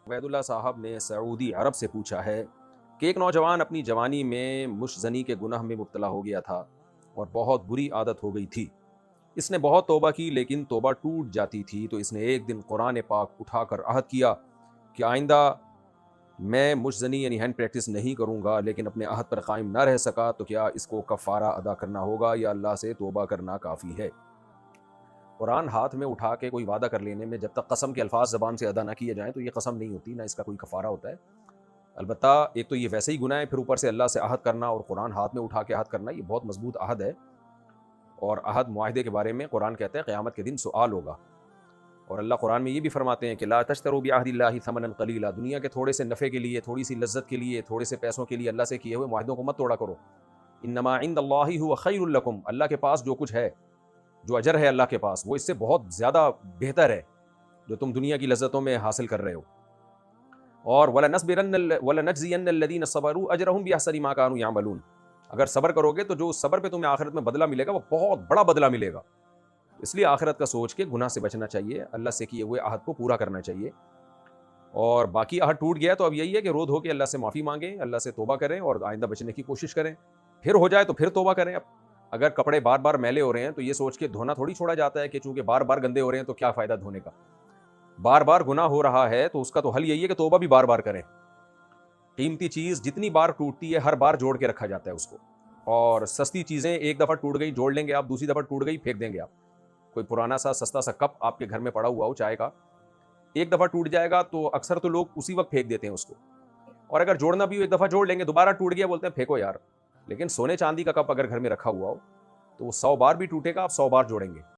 عبید اللہ صاحب نے سعودی عرب سے پوچھا ہے کہ ایک نوجوان اپنی جوانی میں مشزنی کے گناہ میں مبتلا ہو گیا تھا اور بہت بری عادت ہو گئی تھی۔ اس نے بہت توبہ کی لیکن توبہ ٹوٹ جاتی تھی، تو اس نے ایک دن قرآن پاک اٹھا کر عہد کیا کہ آئندہ میں مشزنی یعنی ہینڈ پریکٹس نہیں کروں گا، لیکن اپنے عہد پر قائم نہ رہ سکا، تو کیا اس کو کفارہ ادا کرنا ہوگا یا اللہ سے توبہ کرنا کافی ہے؟ قرآن ہاتھ میں اٹھا کے کوئی وعدہ کر لینے میں جب تک قسم کے الفاظ زبان سے ادا نہ کیے جائیں تو یہ قسم نہیں ہوتی، نہ اس کا کوئی کفارہ ہوتا ہے۔ البتہ ایک تو یہ ویسے ہی گناہ ہے، پھر اوپر سے اللہ سے عہد کرنا اور قرآن ہاتھ میں اٹھا کے عہد کرنا، یہ بہت مضبوط عہد ہے۔ اور عہد معاہدے کے بارے میں قرآن کہتے ہیں قیامت کے دن سؤال ہوگا، اور اللہ قرآن میں یہ بھی فرماتے ہیں کہ لا تشتروا بعہد اللہ ثمنا قلیلا، دنیا کے تھوڑے سے نفع کے لیے، تھوڑی سی لذت کے لیے، تھوڑے سے پیسوں کے لیے اللہ سے کیے ہوئے معاہدوں کو مت توڑا کرو۔ انما عند اللہ هو خیر لکم، اللہ کے پاس جو کچھ ہے، جو اجر ہے اللہ کے پاس، وہ اس سے بہت زیادہ بہتر ہے جو تم دنیا کی لذتوں میں حاصل کر رہے ہو۔ اور وَلَنَجْزِيَنَّ الَّذِينَ صَبَرُوا أَجْرَهُمْ بِأَحْسَنِ مَا كَانُوا يَعْمَلُونَ، اگر صبر کرو گے تو جو اس صبر پہ تمہیں آخرت میں بدلہ ملے گا وہ بہت بڑا بدلہ ملے گا۔ اس لیے آخرت کا سوچ کے گناہ سے بچنا چاہیے، اللہ سے کیے ہوئے عہد کو پورا کرنا چاہیے۔ اور باقی عہد ٹوٹ گیا تو اب یہی ہے کہ رو دھو کے اللہ سے معافی مانگیں، اللہ سے توبہ کریں اور آئندہ بچنے کی کوشش کریں، پھر ہو جائے تو پھر توبہ کریں۔ اب اگر کپڑے بار بار میلے ہو رہے ہیں تو یہ سوچ کے دھونا تھوڑی چھوڑا جاتا ہے کہ چونکہ بار بار گندے ہو رہے ہیں تو کیا فائدہ دھونے کا۔ بار بار گناہ ہو رہا ہے تو اس کا تو حل یہی ہے کہ توبہ بھی بار بار کریں۔ قیمتی چیز جتنی بار ٹوٹتی ہے ہر بار جوڑ کے رکھا جاتا ہے اس کو، اور سستی چیزیں ایک دفعہ ٹوٹ گئی جوڑ لیں گے آپ، دوسری دفعہ ٹوٹ گئی پھینک دیں گے آپ۔ کوئی پرانا سا سستا سا کپ آپ کے گھر میں پڑا ہوا ہو چائے کا، ایک دفعہ ٹوٹ جائے گا تو اکثر تو لوگ اسی وقت پھینک دیتے ہیں اس کو، اور اگر جوڑنا بھی ہو ایک دفعہ جوڑ لیں گے، دوبارہ ٹوٹ گیا بولتے ہیں پھینکو یار۔ لیکن سونے چاندی کا کپ اگر گھر میں رکھا ہوا ہو تو وہ 100 بار بھی ٹوٹے گا، آپ 100 بار جوڑیں گے۔